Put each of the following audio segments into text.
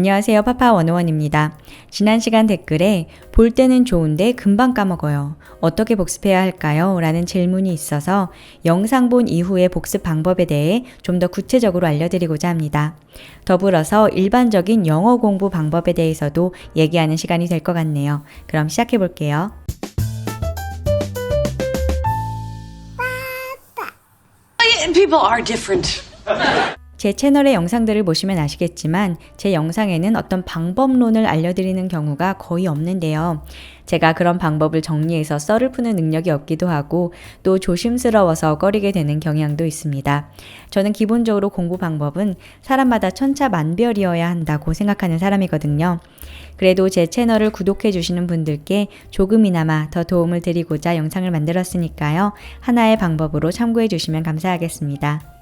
안녕하세요. 파파101입니다. 지난 시간 댓글에 볼 때는 좋은데 금방 까먹어요. 어떻게 복습해야 할까요? 라는 질문이 있어서 영상 본 이후의 복습 방법에 대해 좀 더 구체적으로 알려드리고자 합니다. 더불어서 일반적인 영어 공부 방법에 대해서도 얘기하는 시간이 될 것 같네요. 그럼 시작해 볼게요. People are different. 제 채널의 영상들을 보시면 아시겠지만 제 영상에는 어떤 방법론을 알려드리는 경우가 거의 없는데요. 제가 그런 방법을 정리해서 썰을 푸는 능력이 없기도 하고 또 조심스러워서 꺼리게 되는 경향도 있습니다. 저는 기본적으로 공부 방법은 사람마다 천차만별이어야 한다고 생각하는 사람이거든요. 그래도 제 채널을 구독해 주시는 분들께 조금이나마 더 도움을 드리고자 영상을 만들었으니까요. 하나의 방법으로 참고해 주시면 감사하겠습니다.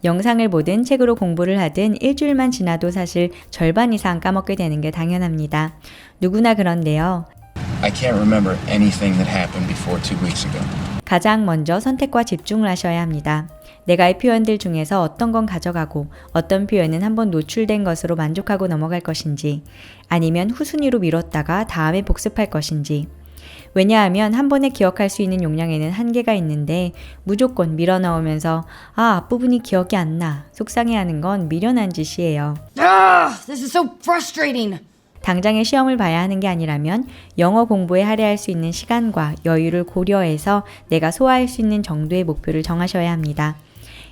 영상을 보든 책으로 공부를 하든 일주일만 지나도 사실 절반 이상 까먹게 되는 게 당연합니다. 누구나 그런데요. I can't remember anything that happened before 2 weeks ago. 가장 먼저 선택과 집중을 하셔야 합니다. 내가의 표현들 중에서 어떤 건 가져가고 어떤 표현은 한번 노출된 것으로 만족하고 넘어갈 것인지 아니면 후순위로 미뤘다가 다음에 복습할 것인지 왜냐하면 한 번에 기억할 수 있는 용량에는 한계가 있는데 무조건 밀어넣으면서 앞부분이 기억이 안 나. 속상해하는 건 미련한 짓이에요. This is so frustrating. 당장의 시험을 봐야 하는 게 아니라면 영어 공부에 할애할 수 있는 시간과 여유를 고려해서 내가 소화할 수 있는 정도의 목표를 정하셔야 합니다.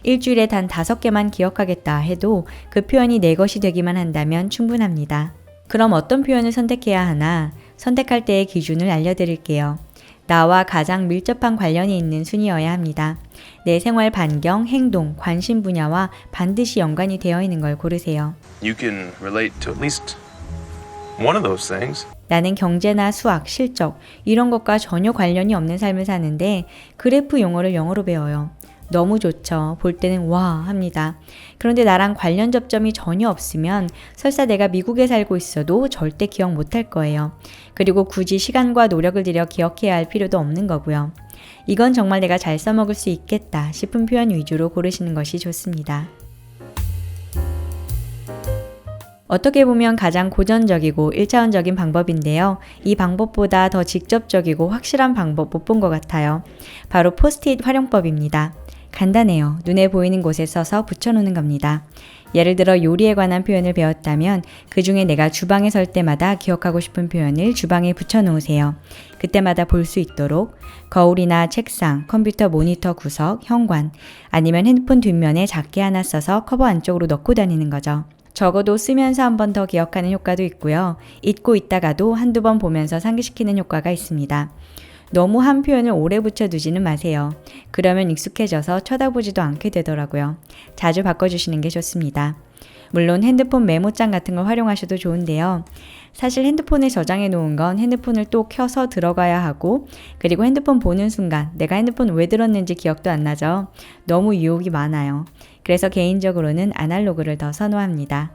일주일에 단 5개만 기억하겠다 해도 그 표현이 내 것이 되기만 한다면 충분합니다. 그럼 어떤 표현을 선택해야 하나? 선택할 때의 기준을 알려드릴게요. 나와 가장 밀접한 관련이 있는 순이어야 합니다. 내 생활 반경, 행동, 관심 분야와 반드시 연관이 되어 있는 걸 고르세요. You can relate to at least one of those things. 나는 경제나 수학, 실적 이런 것과 전혀 관련이 없는 삶을 사는데 그래프 용어를 영어로 배워요. 너무 좋죠. 볼 때는 와 합니다. 그런데 나랑 관련 접점이 전혀 없으면 설사 내가 미국에 살고 있어도 절대 기억 못할 거예요. 그리고 굳이 시간과 노력을 들여 기억해야 할 필요도 없는 거고요. 이건 정말 내가 잘 써먹을 수 있겠다 싶은 표현 위주로 고르시는 것이 좋습니다. 어떻게 보면 가장 고전적이고 1차원적인 방법인데요. 이 방법보다 더 직접적이고 확실한 방법 못 본 것 같아요. 바로 포스트잇 활용법입니다. 간단해요. 눈에 보이는 곳에 써서 붙여놓는 겁니다. 예를 들어 요리에 관한 표현을 배웠다면 그 중에 내가 주방에 설 때마다 기억하고 싶은 표현을 주방에 붙여놓으세요. 그때마다 볼 수 있도록 거울이나 책상, 컴퓨터 모니터 구석, 현관 아니면 핸드폰 뒷면에 작게 하나 써서 커버 안쪽으로 넣고 다니는 거죠. 적어도 쓰면서 한 번 더 기억하는 효과도 있고요. 잊고 있다가도 한두 번 보면서 상기시키는 효과가 있습니다. 너무 한 표현을 오래 붙여두지는 마세요. 그러면 익숙해져서 쳐다보지도 않게 되더라고요. 자주 바꿔주시는 게 좋습니다. 물론 핸드폰 메모장 같은 걸 활용하셔도 좋은데요. 사실 핸드폰에 저장해 놓은 건 핸드폰을 또 켜서 들어가야 하고 그리고 핸드폰 보는 순간 내가 핸드폰 왜 들었는지 기억도 안 나죠. 너무 유혹이 많아요. 그래서 개인적으로는 아날로그를 더 선호합니다.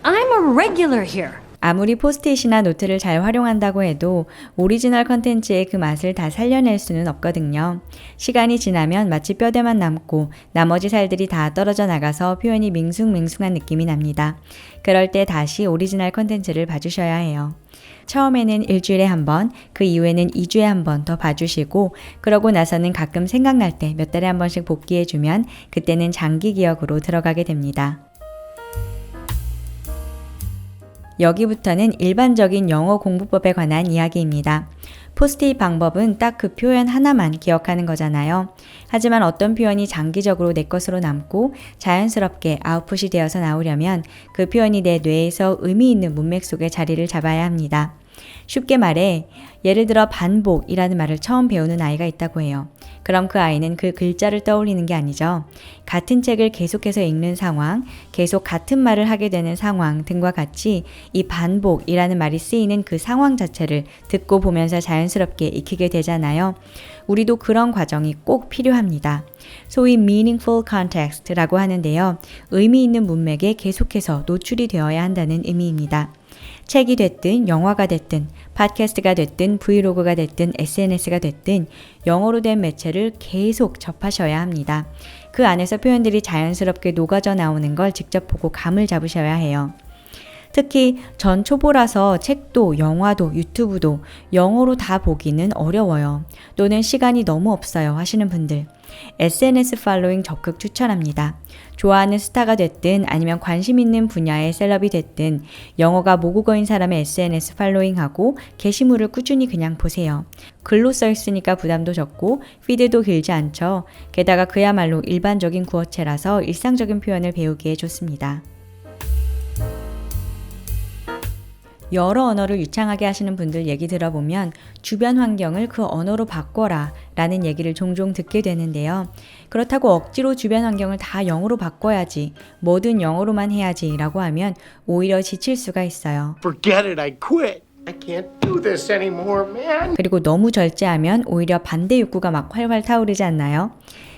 I'm a regular here. 아무리 포스트잇이나 노트를 잘 활용한다고 해도 오리지널 컨텐츠의 그 맛을 다 살려낼 수는 없거든요. 시간이 지나면 마치 뼈대만 남고 나머지 살들이 다 떨어져 나가서 표현이 밍숭맹숭한 느낌이 납니다. 그럴 때 다시 오리지널 컨텐츠를 봐주셔야 해요. 처음에는 일주일에 한 번, 그 이후에는 2주에 한 번 더 봐주시고 그러고 나서는 가끔 생각날 때 몇 달에 한 번씩 복귀해주면 그때는 장기 기억으로 들어가게 됩니다. 여기부터는 일반적인 영어 공부법에 관한 이야기입니다. 포스트잇 방법은 딱 그 표현 하나만 기억하는 거잖아요. 하지만 어떤 표현이 장기적으로 내 것으로 남고 자연스럽게 아웃풋이 되어서 나오려면 그 표현이 내 뇌에서 의미 있는 문맥 속에 자리를 잡아야 합니다. 쉽게 말해 예를 들어 반복이라는 말을 처음 배우는 아이가 있다고 해요. 그럼 그 아이는 그 글자를 떠올리는 게 아니죠. 같은 책을 계속해서 읽는 상황, 계속 같은 말을 하게 되는 상황 등과 같이 이 반복이라는 말이 쓰이는 그 상황 자체를 듣고 보면서 자연스럽게 익히게 되잖아요. 우리도 그런 과정이 꼭 필요합니다. 소위 meaningful context라고 하는데요. 의미 있는 문맥에 계속해서 노출이 되어야 한다는 의미입니다. 책이 됐든 영화가 됐든 팟캐스트가 됐든 브이로그가 됐든 SNS가 됐든 영어로 된 매체를 계속 접하셔야 합니다. 그 안에서 표현들이 자연스럽게 녹아져 나오는 걸 직접 보고 감을 잡으셔야 해요. 특히 전 초보라서 책도 영화도 유튜브도 영어로 다 보기는 어려워요. 또는 시간이 너무 없어요 하시는 분들. SNS 팔로잉 적극 추천합니다. 좋아하는 스타가 됐든 아니면 관심 있는 분야의 셀럽이 됐든 영어가 모국어인 사람의 SNS 팔로잉하고 게시물을 꾸준히 그냥 보세요. 글로 써 있으니까 부담도 적고 피드도 길지 않죠. 게다가 그야말로 일반적인 구어체라서 일상적인 표현을 배우기에 좋습니다. 여러 언어를 유창하게 하시는 분들 얘기 들어보면 주변 환경을 그 언어로 바꿔라 라는 얘기를 종종 듣게 되는데요. 그렇다고 억지로 주변 환경을 다 영어로 바꿔야지, 뭐든 영어로만 해야지 라고 하면 오히려 지칠 수가 있어요. Forget it, I quit. I can't do this anymore, man. 그리고 너무 절제하면 오히려 반대 욕구가 막 활활 타오르지 않나요?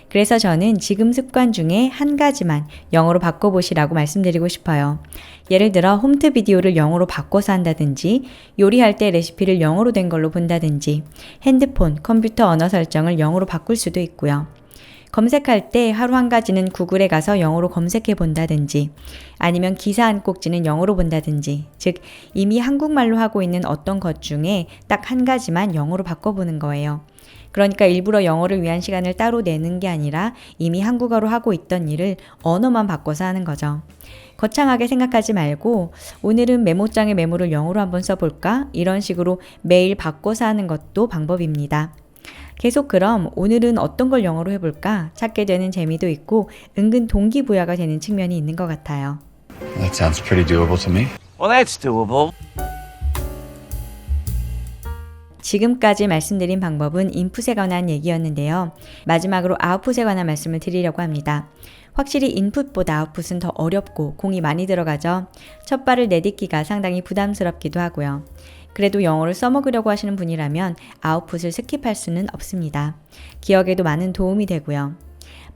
그래서 저는 지금 습관 중에 한 가지만 영어로 바꿔보시라고 말씀드리고 싶어요. 예를 들어 홈트 비디오를 영어로 바꿔서 한다든지 요리할 때 레시피를 영어로 된 걸로 본다든지 핸드폰, 컴퓨터 언어 설정을 영어로 바꿀 수도 있고요. 검색할 때 하루 한 가지는 구글에 가서 영어로 검색해 본다든지 아니면 기사 한 꼭지는 영어로 본다든지 즉 이미 한국말로 하고 있는 어떤 것 중에 딱 한 가지만 영어로 바꿔보는 거예요. 그러니까 일부러 영어를 위한 시간을 따로 내는 게 아니라 이미 한국어로 하고 있던 일을 언어만 바꿔서 하는 거죠. 거창하게 생각하지 말고 오늘은 메모장에 메모를 영어로 한번 써볼까? 이런 식으로 매일 바꿔서 하는 것도 방법입니다. 계속 그럼 오늘은 어떤 걸 영어로 해볼까? 찾게 되는 재미도 있고 은근 동기부여가 되는 측면이 있는 것 같아요. That sounds pretty doable to me. Well, that's doable. 지금까지 말씀드린 방법은 인풋에 관한 얘기였는데요. 마지막으로 아웃풋에 관한 말씀을 드리려고 합니다. 확실히 인풋보다 아웃풋은 더 어렵고 공이 많이 들어가죠. 첫 발을 내딛기가 상당히 부담스럽기도 하고요. 그래도 영어를 써먹으려고 하시는 분이라면 아웃풋을 스킵할 수는 없습니다. 기억에도 많은 도움이 되고요.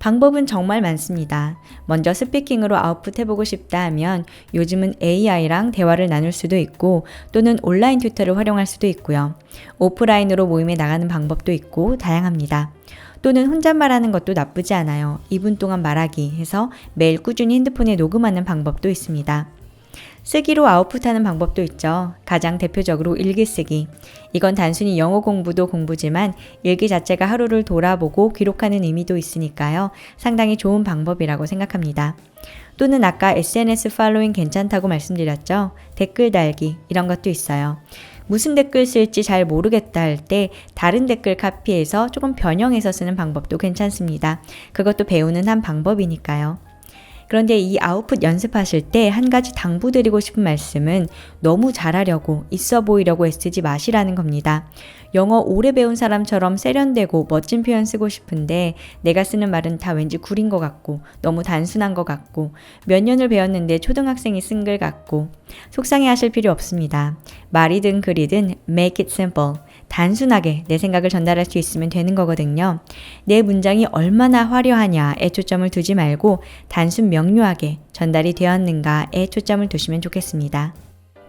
방법은 정말 많습니다. 먼저 스피킹으로 아웃풋 해보고 싶다 하면 요즘은 AI랑 대화를 나눌 수도 있고 또는 온라인 튜터를 활용할 수도 있고요. 오프라인으로 모임에 나가는 방법도 있고 다양합니다. 또는 혼잣말하는 것도 나쁘지 않아요. 2분 동안 말하기 해서 매일 꾸준히 핸드폰에 녹음하는 방법도 있습니다. 쓰기로 아웃풋하는 방법도 있죠. 가장 대표적으로 일기 쓰기. 이건 단순히 영어 공부도 공부지만 일기 자체가 하루를 돌아보고 기록하는 의미도 있으니까요. 상당히 좋은 방법이라고 생각합니다. 또는 아까 SNS 팔로잉 괜찮다고 말씀드렸죠. 댓글 달기 이런 것도 있어요. 무슨 댓글 쓸지 잘 모르겠다 할 때 다른 댓글 카피해서 조금 변형해서 쓰는 방법도 괜찮습니다. 그것도 배우는 한 방법이니까요. 그런데 이 아웃풋 연습하실 때 한 가지 당부드리고 싶은 말씀은 너무 잘하려고 있어 보이려고 애쓰지 마시라는 겁니다. 영어 오래 배운 사람처럼 세련되고 멋진 표현 쓰고 싶은데 내가 쓰는 말은 다 왠지 구린 것 같고 너무 단순한 것 같고 몇 년을 배웠는데 초등학생이 쓴 글 같고 속상해 하실 필요 없습니다. 말이든 글이든 make it simple. 단순하게 내 생각을 전달할 수 있으면 되는 거거든요. 내 문장이 얼마나 화려하냐에 초점을 두지 말고 단순 명료하게 전달이 되었는가에 초점을 두시면 좋겠습니다.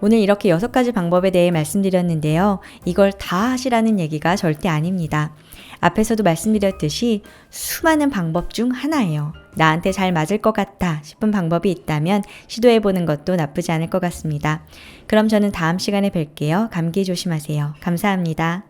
오늘 이렇게 6가지 방법에 대해 말씀드렸는데요. 이걸 다 하시라는 얘기가 절대 아닙니다. 앞에서도 말씀드렸듯이 수많은 방법 중 하나예요. 나한테 잘 맞을 것 같다 싶은 방법이 있다면 시도해보는 것도 나쁘지 않을 것 같습니다. 그럼 저는 다음 시간에 뵐게요. 감기 조심하세요. 감사합니다.